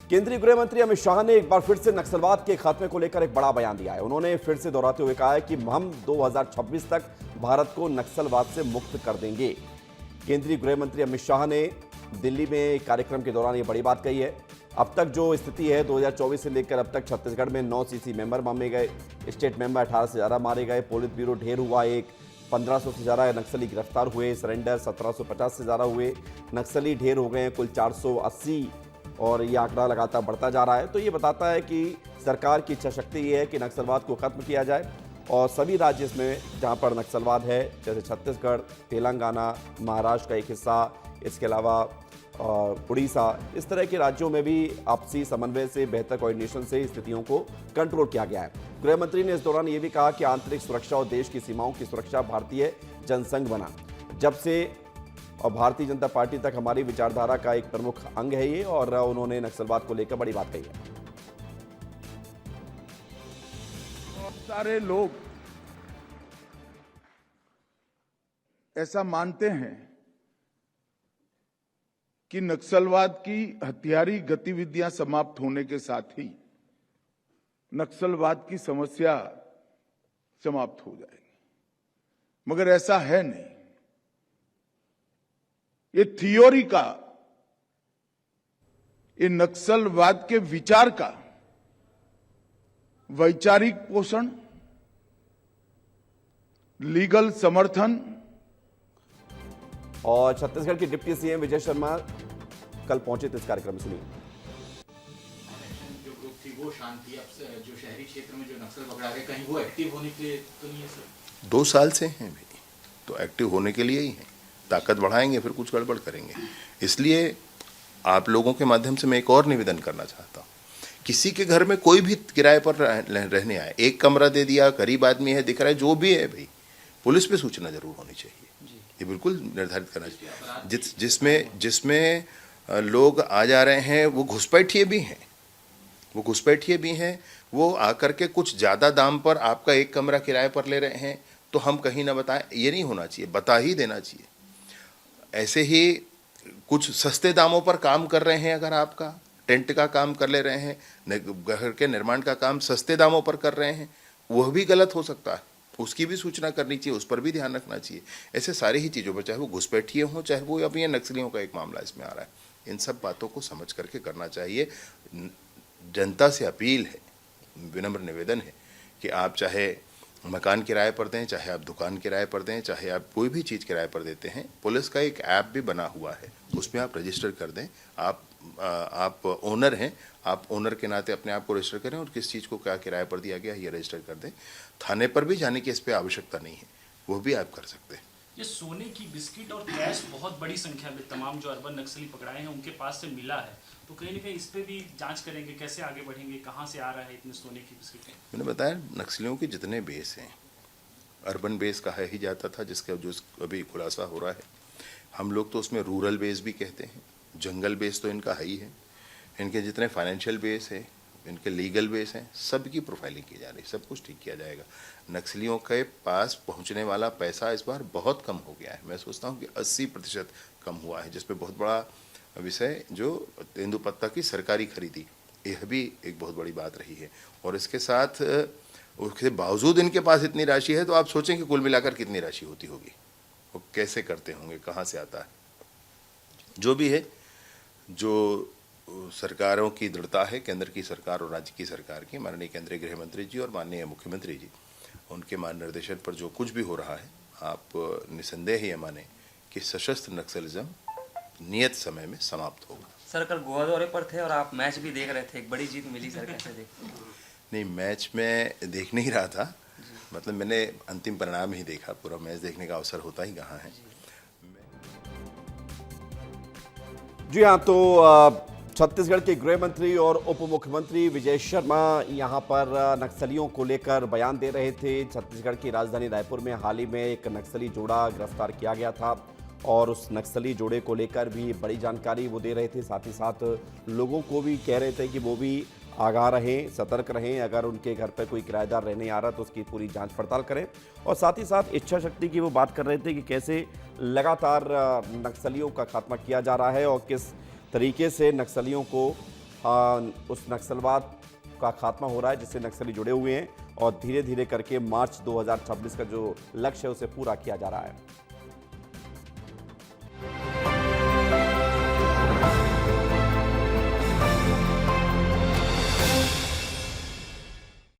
केंद्रीय गृह मंत्री अमित शाह ने एक बार फिर से नक्सलवाद के खात्मे को लेकर एक बड़ा बयान दिया है। उन्होंने फिर से दोहराते हुए कहा है कि हम 2026 तक भारत को नक्सलवाद से मुक्त कर देंगे। केंद्रीय गृह मंत्री अमित शाह ने दिल्ली में एक कार्यक्रम के दौरान ये बड़ी बात कही है। अब तक जो स्थिति है 2024 से लेकर अब तक छत्तीसगढ़ में 9 सीसी मेंबर मारे गए, स्टेट मेंबर 18 से ज़्यादा मारे गए, पोलित ब्यूरो ढेर हुआ, 1500 से ज़्यादा नक्सली गिरफ्तार हुए, सरेंडर 1750 से ज़्यादा हुए, नक्सली ढेर हो गए कुल 480 और ये आंकड़ा लगातार बढ़ता जा रहा है। तो ये बताता है कि सरकार की इच्छा शक्ति ये है कि नक्सलवाद को खत्म किया जाए और सभी राज्य इसमें जहाँ पर नक्सलवाद है जैसे छत्तीसगढ़, तेलंगाना, महाराष्ट्र का एक हिस्सा, इसके अलावा उड़ीसा, इस तरह के राज्यों में भी आपसी समन्वय से बेहतर कोऑर्डिनेशन से स्थितियों को कंट्रोल किया गया है। गृह मंत्री ने इस दौरान ये भी कहा कि आंतरिक सुरक्षा और देश की सीमाओं की सुरक्षा भारतीय जनसंघ बना जब से और भारतीय जनता पार्टी तक हमारी विचारधारा का एक प्रमुख अंग है ये, और उन्होंने नक्सलवाद को लेकर बड़ी बात कही है। बहुत सारे लोग ऐसा मानते हैं कि नक्सलवाद की हथियारी गतिविधियां समाप्त होने के साथ ही नक्सलवाद की समस्या समाप्त हो जाएगी, मगर ऐसा है नहीं। ये थियोरी का, ये नक्सलवाद के विचार का वैचारिक पोषण, लीगल समर्थन। और छत्तीसगढ़ के डिप्टी सीएम विजय शर्मा कल पहुंचे थे इस कार्यक्रम में, सुनिए। जो ग्रुप थी वो शांत थी, अब जो शहरी क्षेत्र में जो नक्सल पकड़ा गए कहीं वो एक्टिव होने के लिए तो नहीं है सर? 2 साल से हैं भी, तो एक्टिव होने के लिए ही हैं। ताकत बढ़ाएंगे फिर कुछ गड़बड़ करेंगे। इसलिए आप लोगों के माध्यम से मैं एक और निवेदन करना चाहता हूँ, किसी के घर में कोई भी किराए पर रहने आए, एक कमरा दे दिया, गरीब आदमी है, दिख रहा है, जो भी है भाई, पुलिस पे सूचना जरूर होनी चाहिए। ये बिल्कुल निर्धारित करना चाहिए। जिसमें लोग आ जा रहे हैं वो घुसपैठिए भी हैं, वो आकर के कुछ ज़्यादा दाम पर आपका एक कमरा किराए पर ले रहे हैं, तो हम कहीं ना बताएं, ये नहीं होना चाहिए, बता ही देना चाहिए। ऐसे ही कुछ सस्ते दामों पर काम कर रहे हैं, अगर आपका टेंट का काम कर ले रहे हैं, घर के निर्माण का काम सस्ते दामों पर कर रहे हैं, वह भी गलत हो सकता है, उसकी भी सूचना करनी चाहिए, उस पर भी ध्यान रखना चाहिए। ऐसे सारी ही चीज़ों पर, चाहे वो घुसपैठिए हों, चाहे वो अभी नक्सलियों का एक मामला इसमें आ रहा है, इन सब बातों को समझ करके करना चाहिए। जनता से अपील है, विनम्र निवेदन है कि आप चाहे मकान किराए पर दें, चाहे आप दुकान किराए पर दें, चाहे आप कोई भी चीज़ किराए पर देते हैं, पुलिस का एक ऐप भी बना हुआ है, उसमें आप रजिस्टर कर दें। आप ओनर हैं, आप ओनर के नाते अपने आप को रजिस्टर करें और किस चीज़ को क्या किराए पर दिया गया ये रजिस्टर कर दें। थाने पर भी जाने की इस पर आवश्यकता नहीं है, वो भी आप कर सकते हैं। ये सोने की बिस्किट और कैश बहुत बड़ी संख्या में तमाम जो अर्बन नक्सली पकड़ाए हैं उनके पास से मिला है, तो कहीं ना कहीं इस पे भी जांच करेंगे, कैसे आगे बढ़ेंगे, कहाँ से आ रहा है इतने सोने की बिस्किटें? मैंने बताया, नक्सलियों के जितने बेस हैं, अर्बन बेस कहा ही जाता था, जिसका जो अभी खुलासा हो रहा है, हम लोग तो उसमें रूरल बेस भी कहते हैं, जंगल बेस तो इनका है ही है। इनके जितने फाइनेंशियल बेस है, इनके लीगल बेस हैं, सब की प्रोफाइलिंग की जा रही है, सब कुछ ठीक किया जाएगा। नक्सलियों के पास पहुंचने वाला पैसा इस बार बहुत कम हो गया है, मैं सोचता हूं कि 80% कम हुआ है, जिसपे बहुत बड़ा विषय जो तेंदुपत्ता की सरकारी खरीदी, यह भी एक बहुत बड़ी बात रही है। और इसके साथ उसके बावजूद इनके पास इतनी राशि है, तो आप सोचें कि कुल मिलाकर कितनी राशि होती होगी, वो कैसे करते होंगे, कहाँ से आता है। जो भी है, जो सरकारों की दृढ़ता है, केंद्र की सरकार और राज्य की सरकार की, माननीय केंद्रीय गृह मंत्री जी और माननीय मुख्यमंत्री जी, उनके मार्गदर्शन पर जो कुछ भी हो रहा है, आप निसंदेह ये माने कि सशस्त्र नक्सलिज्म नियत समय में समाप्त होगा। सर कल गोवा दौरे पर थे और आप मैच भी देख रहे थे, एक बड़ी जीत मिली सर, कैसे देखते हैं? नहीं, मैच में देख नहीं रहा था, मतलब मैंने अंतिम परिणाम ही देखा, पूरा मैच देखने का अवसर होता ही कहाँ है। जी हाँ, तो छत्तीसगढ़ के गृह मंत्री और उप मुख्यमंत्री विजय शर्मा यहां पर नक्सलियों को लेकर बयान दे रहे थे। छत्तीसगढ़ की राजधानी रायपुर में हाल ही में एक नक्सली जोड़ा गिरफ्तार किया गया था और उस नक्सली जोड़े को लेकर भी बड़ी जानकारी वो दे रहे थे। साथ ही साथ लोगों को भी कह रहे थे कि वो भी आगाह रहें, सतर्क रहें, अगर उनके घर पर कोई किराएदार रहने आ रहा तो उसकी पूरी जांच पड़ताल करें। और साथ ही साथ इच्छा शक्ति की वो बात कर रहे थे कि कैसे लगातार नक्सलियों का खात्मा किया जा रहा है और किस तरीके से नक्सलियों को उस नक्सलवाद का खात्मा हो रहा है जिससे नक्सली जुड़े हुए हैं और धीरे धीरे करके मार्च 2026 का जो लक्ष्य है उसे पूरा किया जा रहा है।